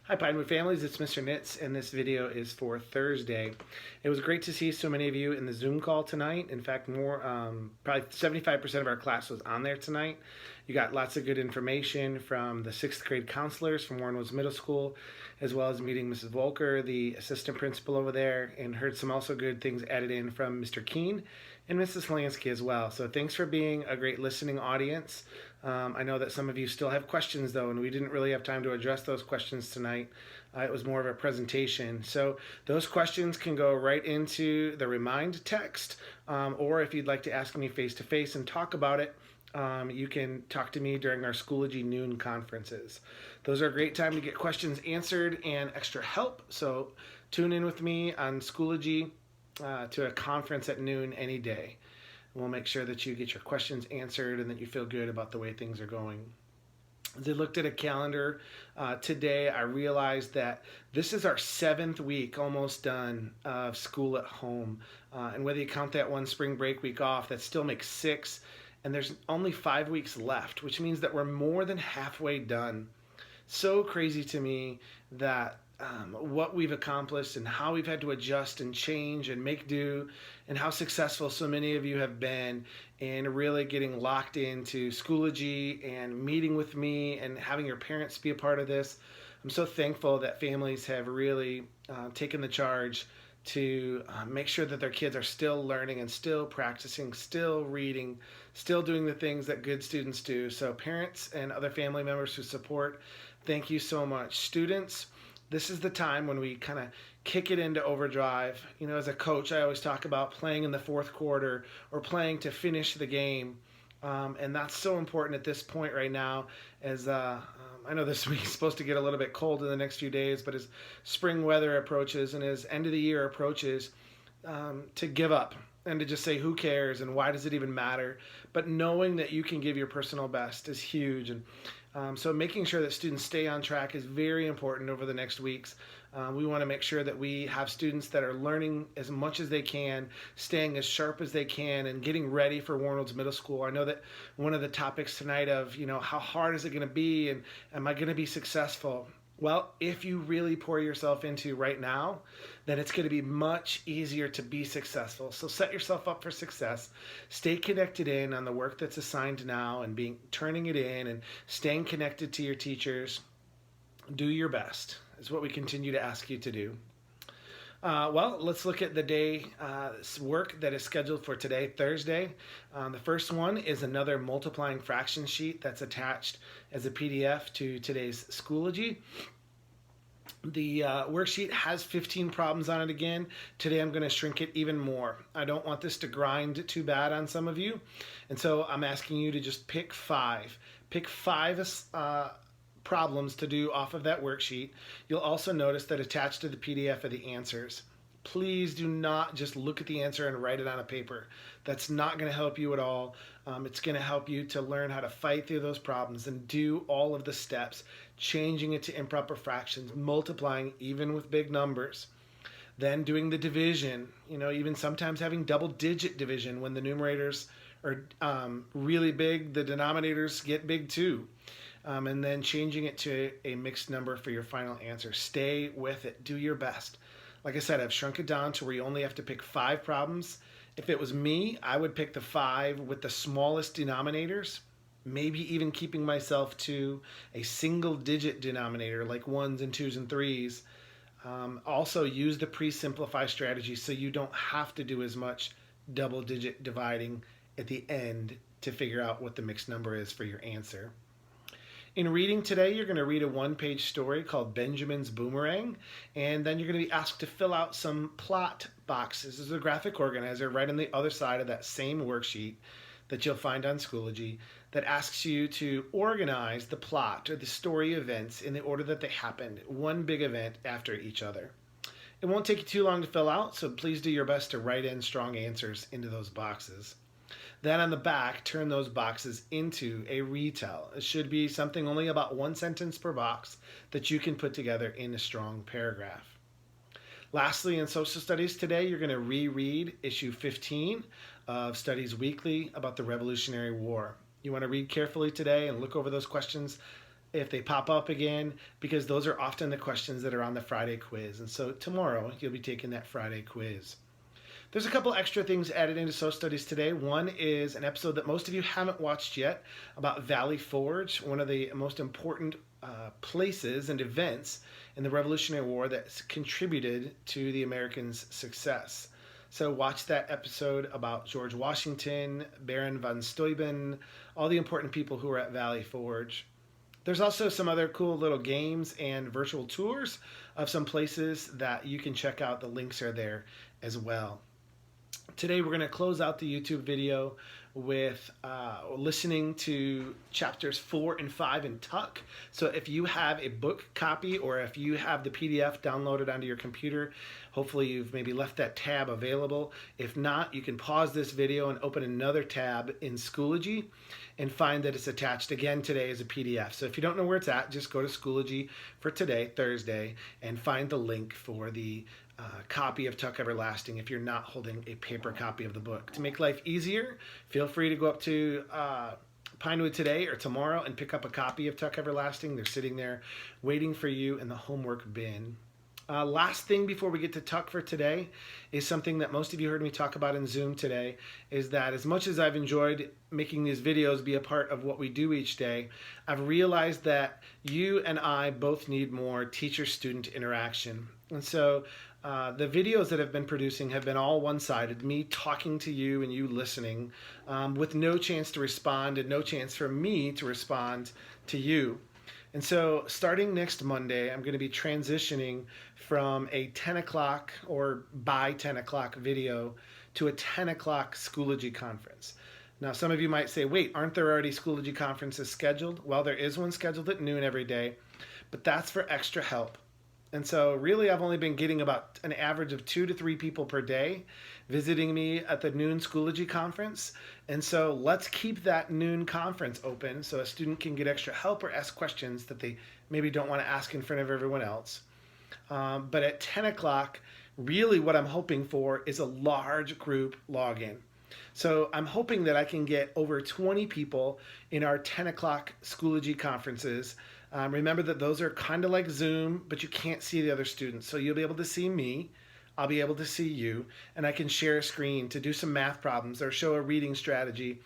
Hi Pinewood families, it's Mr. Nitz and this video is for Thursday. It was great to see so many of you in the Zoom call tonight. In fact, probably 75% of our class was on there tonight. You got lots of good information from the 6th grade counselors from Warren Woods Middle School, as well as meeting Mrs. Volker, the assistant principal over there, and heard some also good things added in from Mr. Keene and Mrs. Lansky as well. So thanks for being a great listening audience. I know that some of you still have questions though, and we didn't really have time to address those questions tonight. It was more of a presentation. So those questions can go right into the remind text, or if you'd like to ask me face-to-face and talk about it, you can talk to me during our Schoology noon conferences. Those are a great time to get questions answered and extra help. So tune in with me on Schoology to a conference at noon any day. We'll make sure that you get your questions answered and that you feel good about the way things are going. As I looked at a calendar today, I realized that this is our 7th week, almost done, of school at home. And whether you count that one spring break week off, that still makes 6. And there's only 5 weeks left, which means that we're more than halfway done. So crazy to me that what we've accomplished and how we've had to adjust and change and make do, and how successful so many of you have been in really getting locked into Schoology and meeting with me and having your parents be a part of this. I'm so thankful that families have really taken the charge to make sure that their kids are still learning and still practicing, still reading, still doing the things that good students do. So parents and other family members who support, thank you so much. Students, this is the time when we kind of kick it into overdrive. You know, as a coach, I always talk about playing in the 4th quarter or playing to finish the game. And that's so important at this point right now as I know this week is supposed to get a little bit cold in the next few days, but as spring weather approaches and as end of the year approaches, to give up and to just say who cares and why does it even matter, but knowing that you can give your personal best is huge. And so making sure that students stay on track is very important over the next weeks. We want to make sure that we have students that are learning as much as they can, staying as sharp as they can, and getting ready for Warren Woods Middle School. I know that one of the topics tonight of, you know, how hard is it going to be and am I going to be successful? Well, if you really pour yourself into right now, then it's going to be much easier to be successful. So set yourself up for success. Stay connected in on the work that's assigned now and turning it in and staying connected to your teachers. Do your best is what we continue to ask you to do. Well, let's look at the day work that is scheduled for today, Thursday. The first one is another multiplying fraction sheet that's attached as a PDF to today's Schoology. The worksheet has 15 problems on it again. Today I'm going to shrink it even more. I don't want this to grind too bad on some of you. And so I'm asking you to just pick 5. Pick 5 problems to do off of that worksheet. You'll also notice that attached to the PDF are the answers. Please do not just look at the answer and write it on a paper. That's not going to help you at all. It's going to help you to learn how to fight through those problems and do all of the steps, changing it to improper fractions, multiplying even with big numbers. Then doing the division, you know, even sometimes having double-digit division when the numerators are really big, the denominators get big too. And then changing it to a mixed number for your final answer. Stay with it. Do your best. Like I said, I've shrunk it down to where you only have to pick 5 problems. If it was me, I would pick the 5 with the smallest denominators, maybe even keeping myself to a single-digit denominator like 1s and 2s and 3s. Also, use the pre-simplify strategy so you don't have to do as much double-digit dividing at the end to figure out what the mixed number is for your answer. In reading today, you're going to read a 1-page story called Benjamin's Boomerang, and then you're going to be asked to fill out some plot boxes. There's a graphic organizer right on the other side of that same worksheet that you'll find on Schoology that asks you to organize the plot or the story events in the order that they happened, one big event after each other. It won't take you too long to fill out, so please do your best to write in strong answers into those boxes. Then on the back, turn those boxes into a retell. It should be something only about 1 sentence per box that you can put together in a strong paragraph. Lastly, in social studies today, you're going to reread issue 15 of Studies Weekly about the Revolutionary War. You want to read carefully today and look over those questions if they pop up again, because those are often the questions that are on the Friday quiz. And so tomorrow you'll be taking that Friday quiz. There's a couple extra things added into Social Studies today. One is an episode that most of you haven't watched yet about Valley Forge, one of the most important places and events in the Revolutionary War that's contributed to the Americans' success. So watch that episode about George Washington, Baron von Steuben, all the important people who were at Valley Forge. There's also some other cool little games and virtual tours of some places that you can check out. The links are there as well. Today we're going to close out the YouTube video with listening to chapters 4 and 5 in Tuck. So if you have a book copy or if you have the PDF downloaded onto your computer, hopefully you've maybe left that tab available. If not, you can pause this video and open another tab in Schoology and find that it's attached again today as a PDF. So if you don't know where it's at, just go to Schoology for today, Thursday, and find the link for the copy of Tuck Everlasting if you're not holding a paper copy of the book. To make life easier, feel free to go up to Pinewood today or tomorrow and pick up a copy of Tuck Everlasting. They're sitting there waiting for you in the homework bin. Last thing before we get to Tuck for today is something that most of you heard me talk about in Zoom today, is that as much as I've enjoyed making these videos be a part of what we do each day, I've realized that you and I both need more teacher-student interaction. And so the videos that I've been producing have been all one-sided, me talking to you and you listening, with no chance to respond and no chance for me to respond to you. And so starting next Monday, I'm going to be transitioning from a 10 o'clock or by 10 o'clock video to a 10 o'clock Schoology conference. Now, some of you might say, wait, aren't there already Schoology conferences scheduled? Well, there is one scheduled at noon every day, but that's for extra help. And so really, I've only been getting about an average of 2 to 3 people per day visiting me at the noon Schoology conference. And so let's keep that noon conference open so a student can get extra help or ask questions that they maybe don't want to ask in front of everyone else. But at 10 o'clock, really what I'm hoping for is a large group login. So I'm hoping that I can get over 20 people in our 10 o'clock Schoology conferences. Remember that those are kind of like Zoom, but you can't see the other students. So you'll be able to see me, I'll be able to see you, and I can share a screen to do some math problems or show a reading strategy.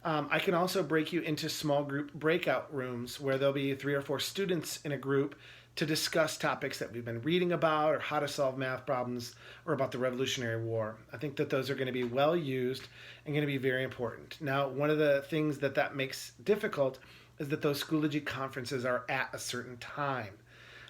I can also break you into small group breakout rooms where there'll be 3 or 4 students in a group to discuss topics that we've been reading about or how to solve math problems or about the Revolutionary War. I think that those are going to be well used and going to be very important. Now, one of the things that makes difficult is that those Schoology conferences are at a certain time.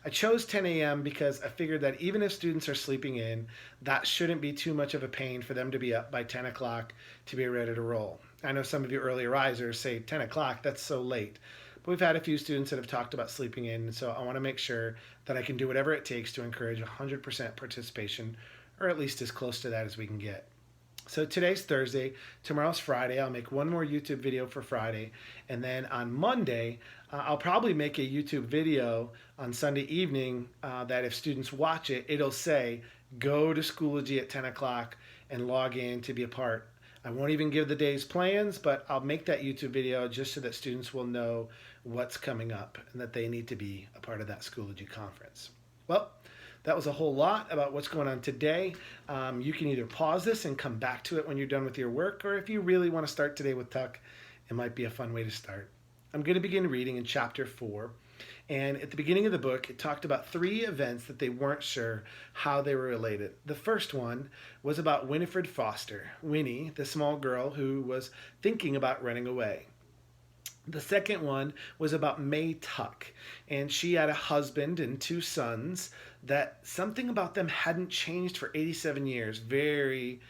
I chose 10 a.m. because I figured that even if students are sleeping in, that shouldn't be too much of a pain for them to be up by 10 o'clock to be ready to roll. I know some of you early risers say 10 o'clock, that's so late. But we've had a few students that have talked about sleeping in, so I want to make sure that I can do whatever it takes to encourage 100% participation, or at least as close to that as we can get. So today's Thursday, tomorrow's Friday. I'll make one more YouTube video for Friday. And then on Monday, I'll probably make a YouTube video on Sunday evening that if students watch it, it'll say, go to Schoology at 10 o'clock and log in to be a part. I won't even give the day's plans, but I'll make that YouTube video just so that students will know what's coming up and that they need to be a part of that Schoology conference. Well, that was a whole lot about what's going on today. You can either pause this and come back to it when you're done with your work, or if you really want to start today with Tuck, it might be a fun way to start. I'm going to begin reading in chapter 4. And at the beginning of the book, it talked about 3 events that they weren't sure how they were related. The first one was about Winifred Foster, Winnie, the small girl who was thinking about running away. The second one was about May Tuck, and she had a husband and 2 sons that something about them hadn't changed for 87 years. Very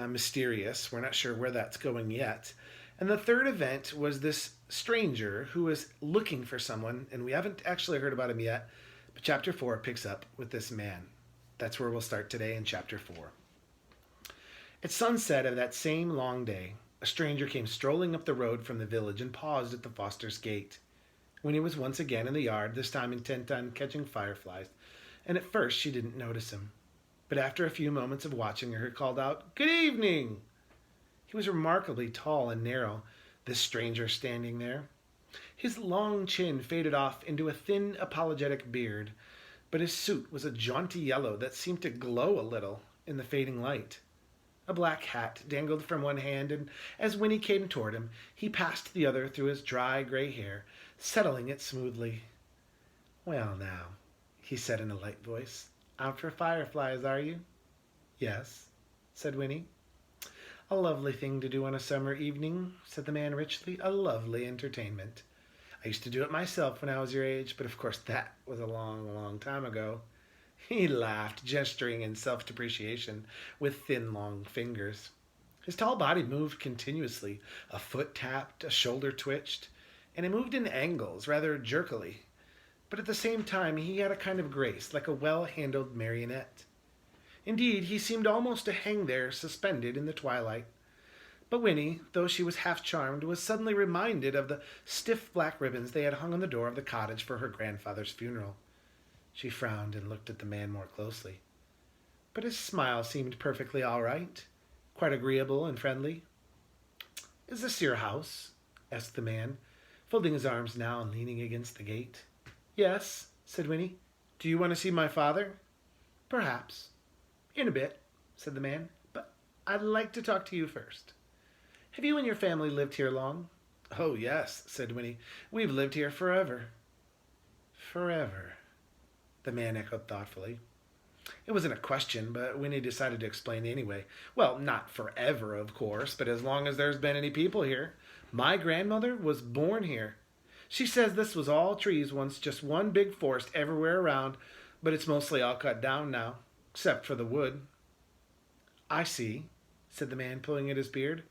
mysterious. We're not sure where that's going yet. And the third event was this stranger who was looking for someone, and we haven't actually heard about him yet, but chapter 4 picks up with this man. That's where we'll start today in chapter 4. At sunset of that same long day, a stranger came strolling up the road from the village and paused at the Foster's gate. Winnie was once again in the yard, this time intent on catching fireflies, and at first she didn't notice him. But after a few moments of watching her, he called out, "Good evening!" He was remarkably tall and narrow, this stranger standing there. His long chin faded off into a thin, apologetic beard, but his suit was a jaunty yellow that seemed to glow a little in the fading light. A black hat dangled from one hand, and as Winnie came toward him, he passed the other through his dry gray hair, settling it smoothly. "Well, now," he said in a light voice, "out for fireflies, are you?" "Yes," said Winnie. "A lovely thing to do on a summer evening," said the man richly. "A lovely entertainment. I used to do it myself when I was your age, but of course that was a long, long time ago." He laughed, gesturing in self-depreciation with thin, long fingers. His tall body moved continuously. A foot tapped, a shoulder twitched, and he moved in angles, rather jerkily. But at the same time he had a kind of grace, like a well-handled marionette. Indeed, he seemed almost to hang there, suspended in the twilight. But Winnie, though she was half charmed, was suddenly reminded of the stiff black ribbons they had hung on the door of the cottage for her grandfather's funeral. She frowned and looked at the man more closely. But his smile seemed perfectly all right, quite agreeable and friendly. "Is this your house?" asked the man, folding his arms now and leaning against the gate. "Yes," said Winnie. "Do you want to see my father?" "Perhaps. In a bit," said the man. "But I'd like to talk to you first. Have you and your family lived here long?" "Oh, yes," said Winnie. "We've lived here forever." "Forever," the man echoed thoughtfully. It wasn't a question, but Winnie decided to explain anyway. "Well, not forever, of course, but as long as there's been any people here. My grandmother was born here. She says this was all trees once, just one big forest everywhere around, but it's mostly all cut down now, except for the wood." "I see," said the man, pulling at his beard.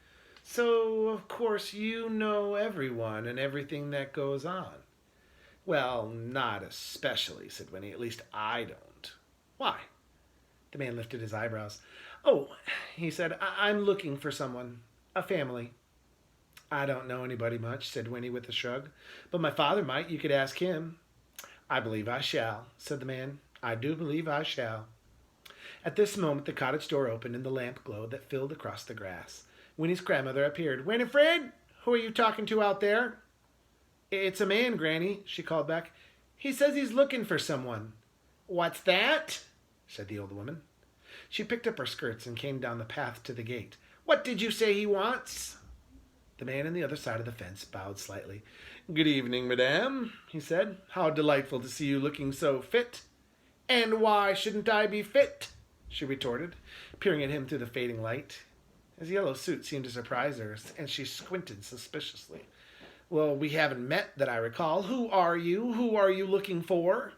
"So, of course, you know everyone and everything that goes on." "Well, not especially," said Winnie. "At least I don't." "Why?" The man lifted his eyebrows. "Oh," he said, "I'm looking for someone. A family." "I don't know anybody much," said Winnie with a shrug. "But my father might. You could ask him." "I believe I shall," said the man. "I do believe I shall." At this moment the cottage door opened and the lamp glowed that filled across the grass. Winnie's grandmother appeared. "Winifred, who are you talking to out there?" "It's a man, Granny," she called back. "He says he's looking for someone." "What's that?" said the old woman. She picked up her skirts and came down the path to the gate. "What did you say he wants?" The man on the other side of the fence bowed slightly. "Good evening, madame," he said. "How delightful to see you looking so fit." "And why shouldn't I be fit?" she retorted, peering at him through the fading light. His yellow suit seemed to surprise her, and she squinted suspiciously. "Well, we haven't met that I recall. Who are you? Who are you looking for?"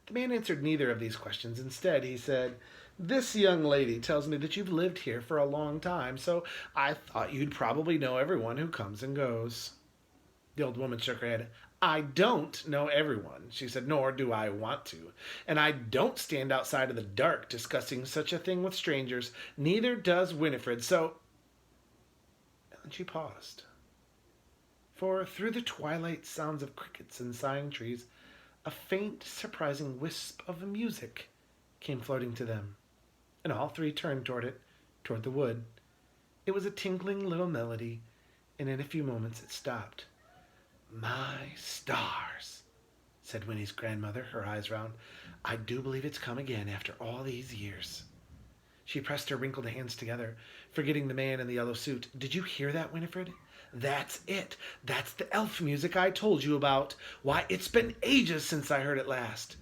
The man answered neither of these questions. Instead, he said, "This young lady tells me that you've lived here for a long time, so I thought you'd probably know everyone who comes and goes." The old woman shook her head. "I don't know everyone," she said, "nor do I want to. And I don't stand outside in the dark discussing such a thing with strangers. Neither does Winifred, so—" And she paused. For through the twilight sounds of crickets and sighing trees, a faint, surprising wisp of music came floating to them, and all three turned toward it, toward the wood. It was a tinkling little melody, and in a few moments it stopped. "My stars," said Winnie's grandmother, her eyes round. "I do believe it's come again after all these years." She pressed her wrinkled hands together, forgetting the man in the yellow suit. "Did you hear that, Winifred? That's it. That's the elf music I told you about. Why, it's been ages since I heard it last.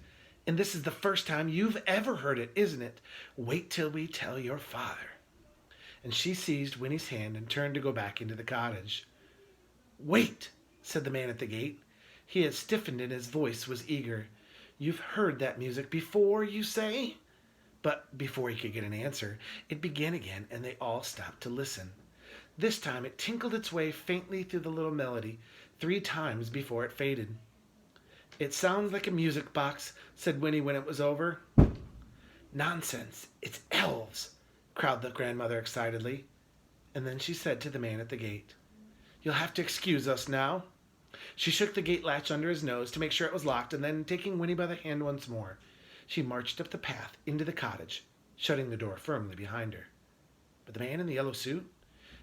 And this is the first time you've ever heard it, isn't it? Wait till we tell your father." And she seized Winnie's hand and turned to go back into the cottage. "Wait," said the man at the gate. He had stiffened and his voice was eager. "You've heard that music before, you say?" But before he could get an answer, it began again, and they all stopped to listen. This time it tinkled its way faintly through the little melody, 3 times before it faded. "It sounds like a music box," said Winnie when it was over. "Nonsense! It's elves!" cried the grandmother excitedly. And then she said to the man at the gate, "You'll have to excuse us now." She shook the gate latch under his nose to make sure it was locked, and then, taking Winnie by the hand once more, she marched up the path into the cottage, shutting the door firmly behind her. But the man in the yellow suit,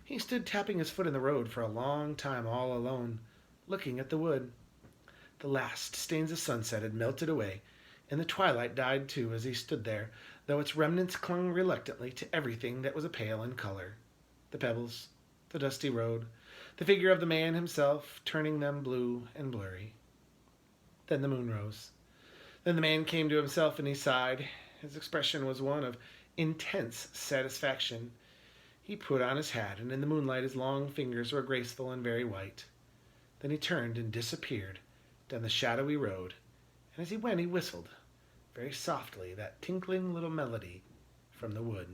he stood tapping his foot in the road for a long time all alone, looking at the wood. The last stains of sunset had melted away, and the twilight died too as he stood there, though its remnants clung reluctantly to everything that was a pale in color. The pebbles, the dusty road, the figure of the man himself, turning them blue and blurry. Then the moon rose. Then the man came to himself and he sighed. His expression was one of intense satisfaction. He put on his hat, and in the moonlight his long fingers were graceful and very white. Then he turned and disappeared down the shadowy road, and as he went he whistled, very softly, that tinkling little melody from the wood.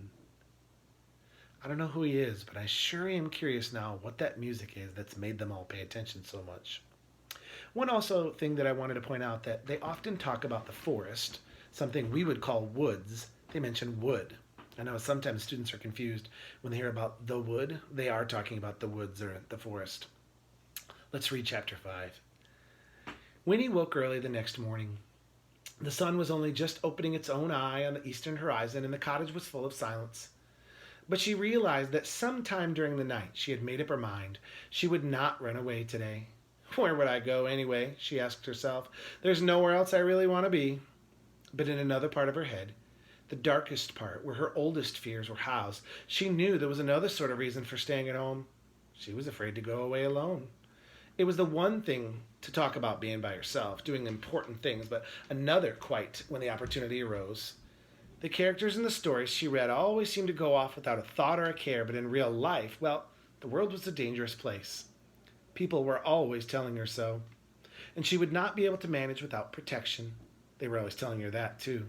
I don't know who he is, but I sure am curious now what that music is that's made them all pay attention so much. One also thing that I wanted to point out, that they often talk about the forest, something we would call woods. They mention wood. I know sometimes students are confused when they hear about the wood. They are talking about the woods or the forest. Let's read chapter 5. Winnie woke early the next morning. The sun was only just opening its own eye on the eastern horizon, and the cottage was full of silence. But she realized that sometime during the night she had made up her mind she would not run away today. Where would I go anyway? She asked herself. There's nowhere else I really want to be. But in another part of her head, the darkest part, where her oldest fears were housed, she knew there was another sort of reason for staying at home. She was afraid to go away alone. It was the one thing to talk about being by herself, doing important things, but another quite when the opportunity arose. The characters in the stories she read always seemed to go off without a thought or a care, but in real life, well, the world was a dangerous place. People were always telling her so, and she would not be able to manage without protection. They were always telling her that, too.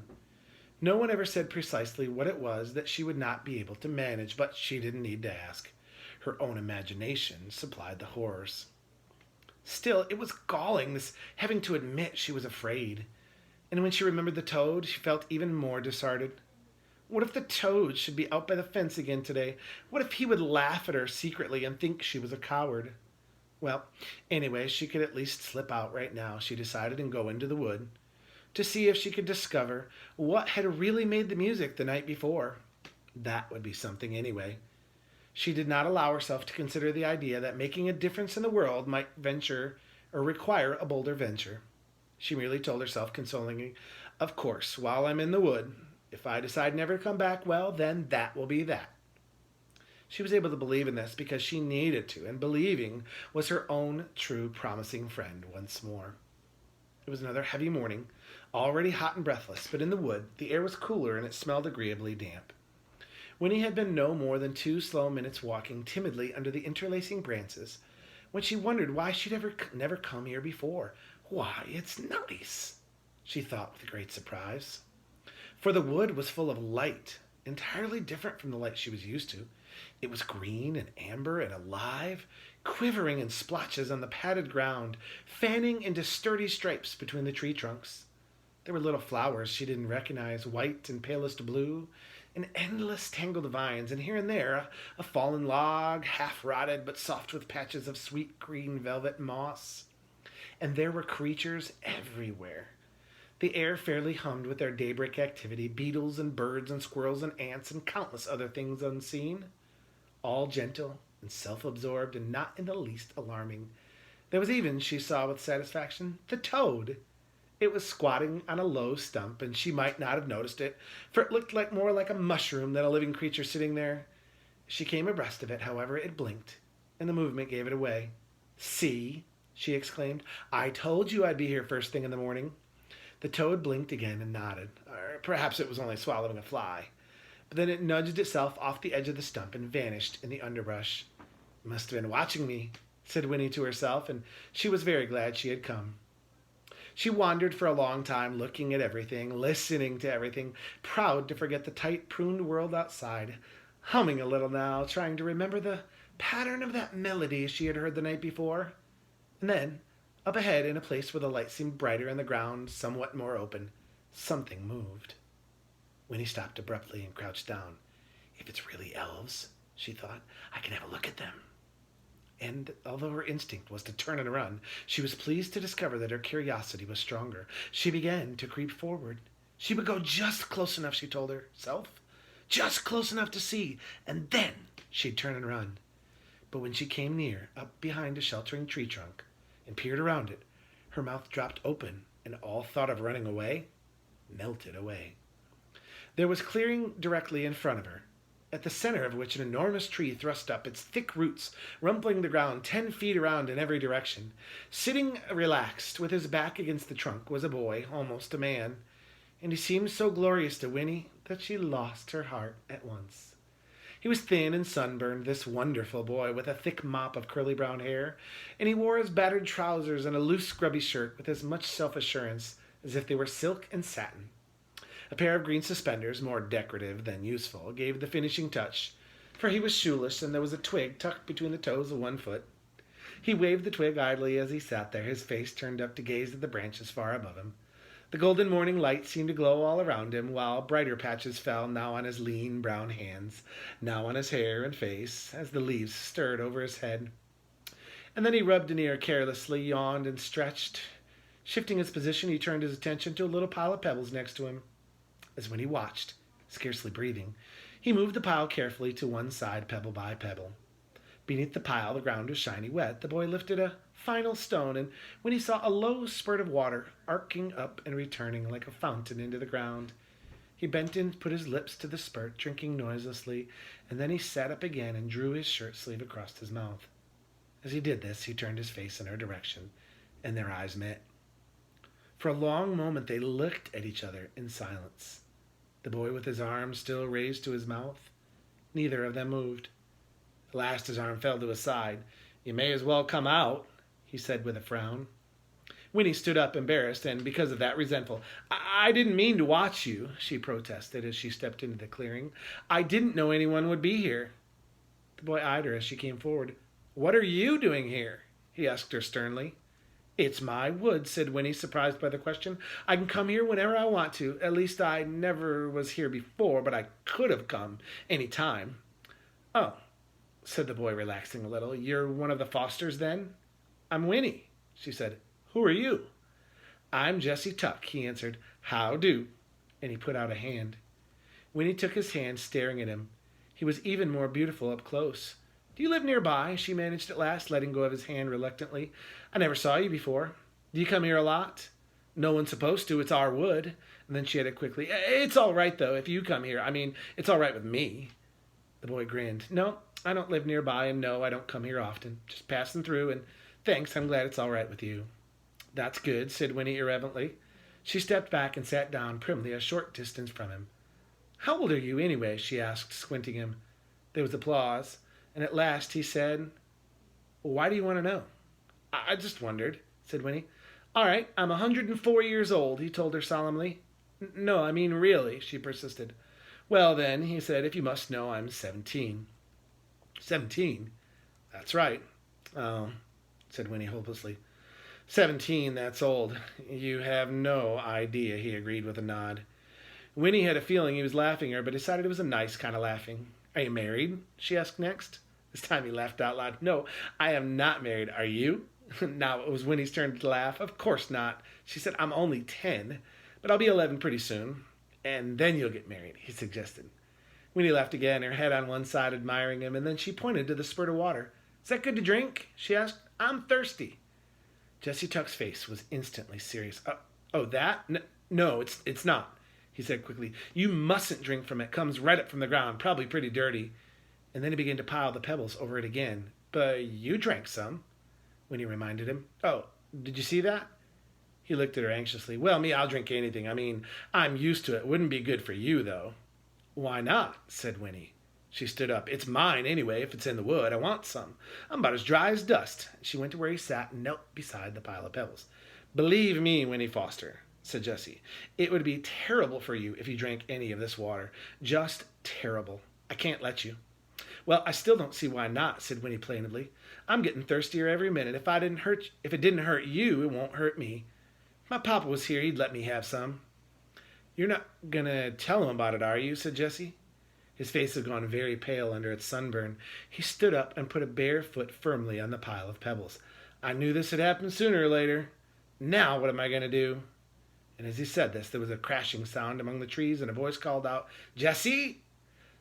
No one ever said precisely what it was that she would not be able to manage, but she didn't need to ask. Her own imagination supplied the horrors. Still, it was galling, this having to admit she was afraid. And when she remembered the toad, she felt even more disheartened. What if the toad should be out by the fence again today? What if he would laugh at her secretly and think she was a coward? Well, anyway, she could at least slip out right now, she decided, and go into the wood to see if she could discover what had really made the music the night before. That would be something anyway. She did not allow herself to consider the idea that making a difference in the world might venture or require a bolder venture. She merely told herself consolingly, of course, while I'm in the wood, if I decide never to come back, well, then that will be that. She was able to believe in this because she needed to, and believing was her own true promising friend once more. It was another heavy morning, already hot and breathless, but in the wood the air was cooler and it smelled agreeably damp. Winnie had been no more than 2 slow minutes walking timidly under the interlacing branches when she wondered why she'd never come here before. Why, it's nice, she thought with great surprise. For the wood was full of light, entirely different from the light she was used to. It was green and amber and alive, quivering in splotches on the padded ground, fanning into sturdy stripes between the tree trunks. There were little flowers she didn't recognize, white and palest blue, and endless tangled vines, and here and there a fallen log, half rotted but soft with patches of sweet green velvet moss. And there were creatures everywhere. The air fairly hummed with their daybreak activity, beetles and birds and squirrels and ants and countless other things unseen, all gentle and self-absorbed and not in the least alarming. There was even, she saw with satisfaction, the toad. It was squatting on a low stump, and she might not have noticed it, for it looked more like a mushroom than a living creature sitting there. As she came abreast of it, however, it blinked, and the movement gave it away. See, she exclaimed, I told you I'd be here first thing in the morning. The toad blinked again and nodded, or perhaps it was only swallowing a fly. But then it nudged itself off the edge of the stump and vanished in the underbrush. It must have been watching me, said Winnie to herself, and she was very glad she had come. She wandered for a long time, looking at everything, listening to everything, proud to forget the tight, pruned world outside, humming a little now, trying to remember the pattern of that melody she had heard the night before. And then, up ahead, in a place where the light seemed brighter and the ground somewhat more open, something moved. Winnie stopped abruptly and crouched down. If it's really elves, she thought, I can have a look at them. And although her instinct was to turn and run, she was pleased to discover that her curiosity was stronger. She began to creep forward. She would go just close enough, she told herself, just close enough to see, and then she'd turn and run. But when she came near, up behind a sheltering tree trunk, and peered around it. Her mouth dropped open, and all thought of running away melted away. There was clearing directly in front of her, at the center of which an enormous tree thrust up, its thick roots rumpling the ground 10 feet around in every direction. Sitting relaxed, with his back against the trunk, was a boy, almost a man, and he seemed so glorious to Winnie that she lost her heart at once. He was thin and sunburned, this wonderful boy, with a thick mop of curly brown hair, and he wore his battered trousers and a loose scrubby shirt with as much self-assurance as if they were silk and satin. A pair of green suspenders, more decorative than useful, gave the finishing touch, for he was shoeless and there was a twig tucked between the toes of one foot. He waved the twig idly as he sat there, his face turned up to gaze at the branches far above him. The golden morning light seemed to glow all around him, while brighter patches fell now on his lean brown hands, now on his hair and face, as the leaves stirred over his head. And then he rubbed an ear carelessly, yawned, and stretched. Shifting his position, he turned his attention to a little pile of pebbles next to him. As when he watched, scarcely breathing, he moved the pile carefully to one side, pebble by pebble. Beneath the pile, the ground was shiny wet. The boy lifted a final stone, and when he saw a low spurt of water arcing up and returning like a fountain into the ground, he bent and put his lips to the spurt, drinking noiselessly, and then he sat up again and drew his shirt sleeve across his mouth. As he did this, he turned his face in her direction, and their eyes met. For a long moment they looked at each other in silence, the boy with his arm still raised to his mouth. Neither of them moved. At last his arm fell to his side. "You may as well come out," he said with a frown. Winnie stood up, embarrassed, and because of that, resentful. I didn't mean to watch you," she protested as she stepped into the clearing. "I didn't know anyone would be here." The boy eyed her as she came forward. "What are you doing here?" he asked her sternly. "It's my woods," said Winnie, surprised by the question. "I can come here whenever I want to. At least I never was here before, but I could have come any time." "Oh," said the boy, relaxing a little. "You're one of the Fosters, then?" "I'm Winnie," she said. "Who are you?" "I'm Jesse Tuck," he answered. "How do?" And he put out a hand. Winnie took his hand, staring at him. He was even more beautiful up close. "Do you live nearby?" she managed at last, letting go of his hand reluctantly. "I never saw you before. Do you come here a lot?" "No one's supposed to. It's our wood." And then she added quickly, "It's all right, though, if you come here. I mean, it's all right with me." The boy grinned. "No, I don't live nearby, and no, I don't come here often. Just passing through, and thanks, I'm glad it's all right with you." "That's good," said Winnie irreverently. She stepped back and sat down primly a short distance from him. "How old are you, anyway?" she asked, squinting him. There was applause, and at last he said, "Why do you want to know?" I just wondered," said Winnie. "All right, I'm 104 years old," he told her solemnly. "No, I mean really," she persisted. "Well, then," he said, "if you must know, I'm 17. 17? That's right." "Oh," said Winnie hopelessly. 17, that's old. You have no idea," he agreed with a nod. Winnie had a feeling he was laughing at her, but decided it was a nice kind of laughing. "Are you married?" she asked next. This time he laughed out loud. "No, I am not married. Are you?" Now it was Winnie's turn to laugh. "Of course not," she said. "I'm only 10, but I'll be 11 pretty soon. And then you'll get married," he suggested. Winnie laughed again, her head on one side, admiring him, and then she pointed to the spurt of water. "Is that good to drink?" she asked. "I'm thirsty." Jesse Tuck's face was instantly serious. "Oh, that? No, it's not," he said quickly. "You mustn't drink from it. Comes right up from the ground, probably pretty dirty." And then he began to pile the pebbles over it again. "But you drank some," Winnie reminded him. "Oh, did you see that?" He looked at her anxiously. "Well, me, I'll drink anything. I mean, I'm used to it. Wouldn't be good for you, though." "Why not?" said Winnie. She stood up. "It's mine, anyway, if it's in the wood. I want some. I'm about as dry as dust." She went to where he sat and knelt beside the pile of pebbles. "Believe me, Winnie Foster," said Jesse, "it would be terrible for you if you drank any of this water. Just terrible. I can't let you." "Well, I still don't see why not," said Winnie plaintively. "I'm getting thirstier every minute. If it didn't hurt you, it won't hurt me. If my papa was here, he'd let me have some." "You're not gonna tell him about it, are you?" said Jesse. His face had gone very pale under its sunburn. He stood up and put a bare foot firmly on the pile of pebbles. "I knew this would happen sooner or later. Now what am I going to do?" And as he said this, there was a crashing sound among the trees, and a voice called out, "Jesse!"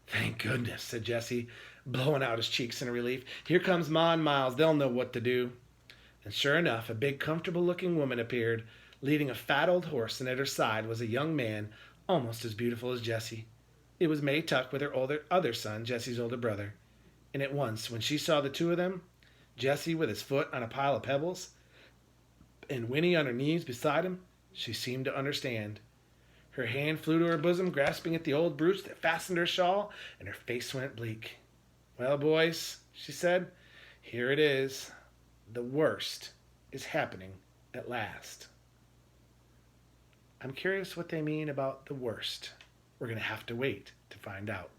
"Thank goodness," said Jesse, blowing out his cheeks in relief. "Here comes Ma and Miles. They'll know what to do." And sure enough, a big, comfortable-looking woman appeared, leading a fat old horse, and at her side was a young man almost as beautiful as Jessie. It was May Tuck with her other son, Jessie's older brother. And at once, when she saw the two of them, Jessie with his foot on a pile of pebbles, and Winnie on her knees beside him, she seemed to understand. Her hand flew to her bosom, grasping at the old brooch that fastened her shawl, and her face went bleak. "Well, boys," she said, "here it is. The worst is happening at last." I'm curious what they mean about the worst. We're going to have to wait to find out.